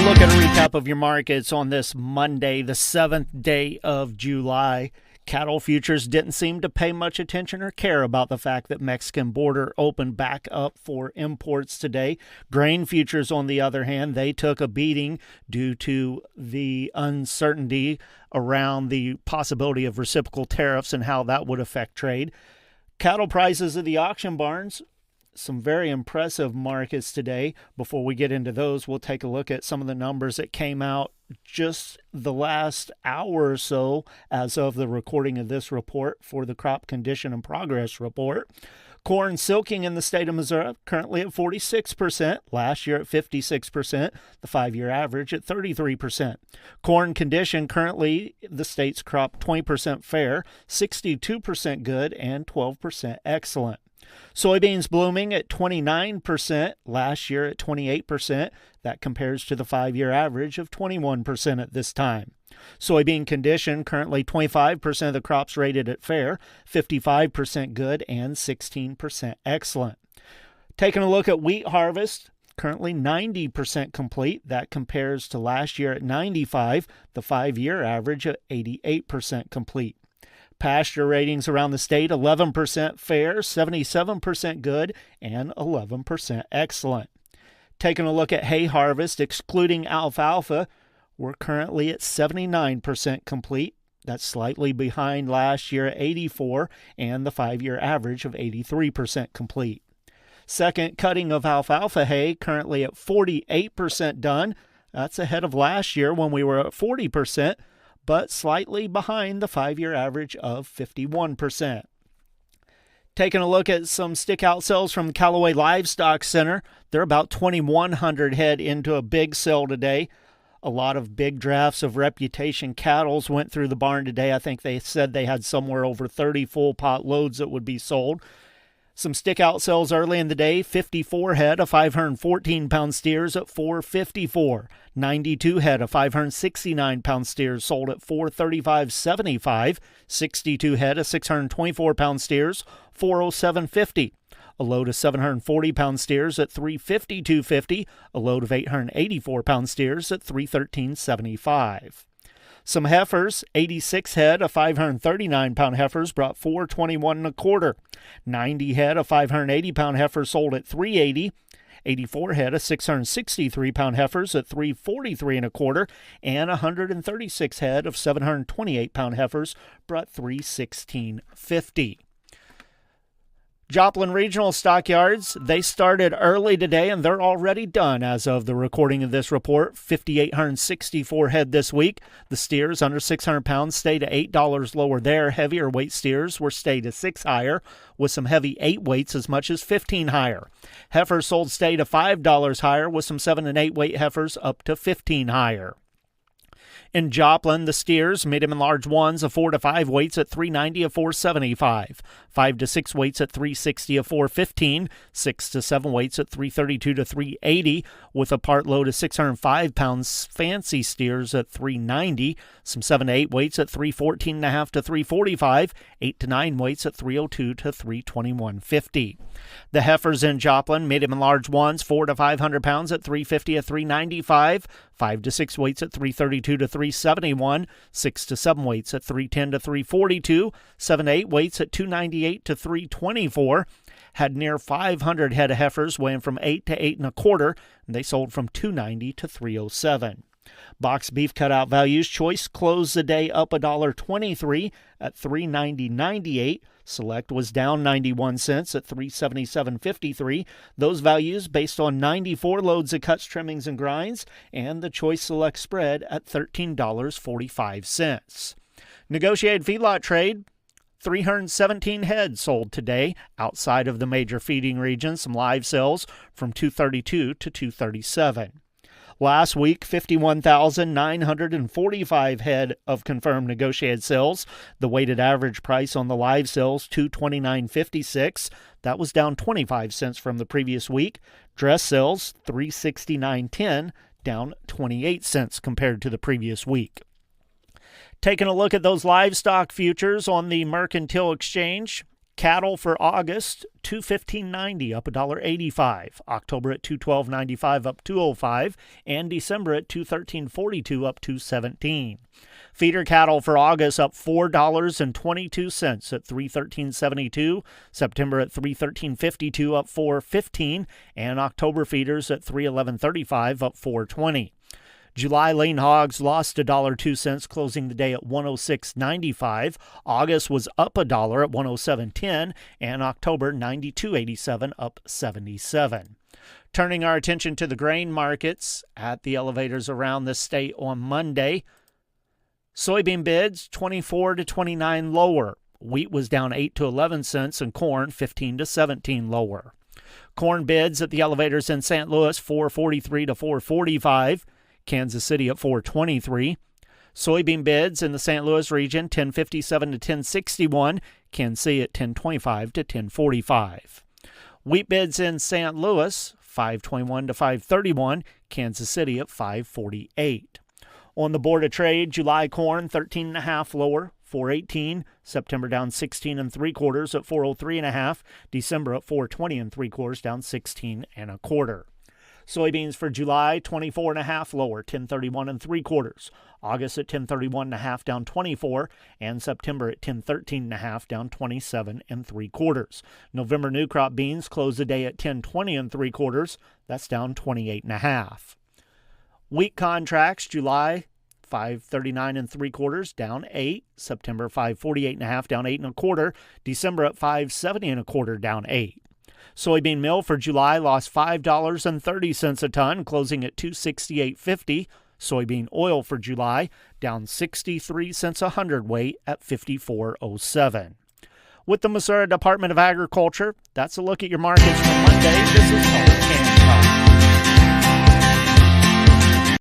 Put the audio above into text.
a look at a recap of your markets on this Monday, the 7th day of July. Cattle futures didn't seem to pay much attention or care about the fact that Mexican border opened back up for imports today. Grain futures, on the other hand, they took a beating due to the uncertainty around the possibility of reciprocal tariffs and how that would affect trade. Cattle prices at the auction barns, some very impressive markets today. Before we get into those, we'll take a look at some of the numbers that came out just the last hour or so as of the recording of this report for the crop condition and progress report. Corn silking in the state of Missouri currently at 46%, last year at 56%, the 5-year average at 33%. Corn condition currently the state's crop 20% fair, 62% good, and 12% excellent. Soybeans blooming at 29%, last year at 28%. That compares to the 5-year average of 21% at this time. Soybean condition, currently 25% of the crops rated at fair, 55% good, and 16% excellent. Taking a look at wheat harvest, currently 90% complete. That compares to last year at 95%, the 5-year average at 88% complete. Pasture ratings around the state, 11% fair, 77% good, and 11% excellent. Taking a look at hay harvest, excluding alfalfa, we're currently at 79% complete. That's slightly behind last year at 84% and the 5-year average of 83% complete. Second cutting of alfalfa hay, currently at 48% done. That's ahead of last year when we were at 40%. But slightly behind the 5-year average of 51%. Taking a look at some stick-out sales from the Callaway Livestock Center, they're about 2,100 head into a big sale today. A lot of big drafts of reputation cattles went through the barn today. I think they said they had somewhere over 30 full pot loads that would be sold. Some stick-out sales early in the day, 54 head of 514-pound steers at $454. 92 head of 569-pound steers sold at $435.75. 62 head of 624-pound steers, $407.50. A load of 740-pound steers at $352.50. A load of 884-pound steers at $313.75. Some heifers, 86 head of 539-pound heifers brought $421.25. 90 head of 580-pound heifers sold at $380. 84 head of 663-pound heifers at $343.25, and 136 head of 728-pound heifers brought $316.50. Joplin Regional Stockyards, they started early today and they're already done as of the recording of this report. 5,864 head this week. The steers under 600 pounds stayed at $8 lower there. Heavier weight steers were stayed at $6 higher, with some heavy 8 weights as much as $15 higher. Heifers sold stayed at $5 higher, with some 7 and 8 weight heifers up to $15 higher. In Joplin, the steers, medium and large ones of 4 to 5 weights at $390 of $475, 5 to 6 weights at $360 of $415, 6 to 7 weights at $332 to $380, with a part load of 605 pounds fancy steers at $390, some 7 to 8 weights at $314.5 to $345, 8 to 9 weights at $302 to $321.50. The heifers in Joplin, medium and large ones, 4 to 500 pounds at $350 of $395, 5 to 6 weights at $332 to $371, 6 to 7 weights at $310 to $342, 7 to 8 weights at $298 to $324. Had near 500 head of heifers weighing from 8 to 8.25, and they sold from $290 to $307. Box beef cutout values. Choice closed the day up $1.23 at $390.98. Select was down 91 cents at $377.53. Those values based on 94 loads of cuts, trimmings, and grinds, and the Choice Select spread at $13.45. Negotiated feedlot trade. 317 head sold today outside of the major feeding regions. Some live sales from 232 to 237. Last week, 51,945 head of confirmed negotiated sales. The weighted average price on the live sales, $229.56. That was down 25 cents from the previous week. Dress sales, $369.10, down 28 cents compared to the previous week. Taking a look at those livestock futures on the Mercantile Exchange, Cattle for August, $215.90, up $1.85. October at $212.95, up $2.05, and December at $213.42, up $2.17. Feeder cattle for August up $4.22 at $313.72. September at $313.52, up $4.15, and October feeders at $311.35, up $4.20. July lean hogs lost $1.02, closing the day at $106.95. August was up $1 at $107.10, and October $92.87, up 77. Turning our attention to the grain markets at the elevators around the state on Monday. Soybean bids 24 to 29 lower. Wheat was down 8 to 11 cents, and corn 15 to 17 lower. Corn bids at the elevators in St. Louis 443 to 445. Kansas City at 423. Soybean bids in the St. Louis region 1057 to 1061. Kansas City at 1025 to 1045. Wheat bids in St. Louis 521 to 531. Kansas City at 548. On the Board of Trade, July corn 13.5 lower, 418. September down 16 3/4 at 403.5. December at 420 3/4, down 16 1/4. Soybeans for July, 24.5 lower, 1031 3/4. August at 1031.5, down 24, and September at 1013.5, down 27 3/4. November new crop beans closed the day at 1020 3/4. That's down 28.5. Wheat contracts, July 539 3/4, down 8. September 548.5, down 8 1/4. December at 570 1/4, down 8. Soybean meal for July lost $5.30 a ton, closing at $268.50. Soybean oil for July down 63 cents a hundredweight at $54.07. With the Missouri Department of Agriculture, that's a look at your markets for Monday.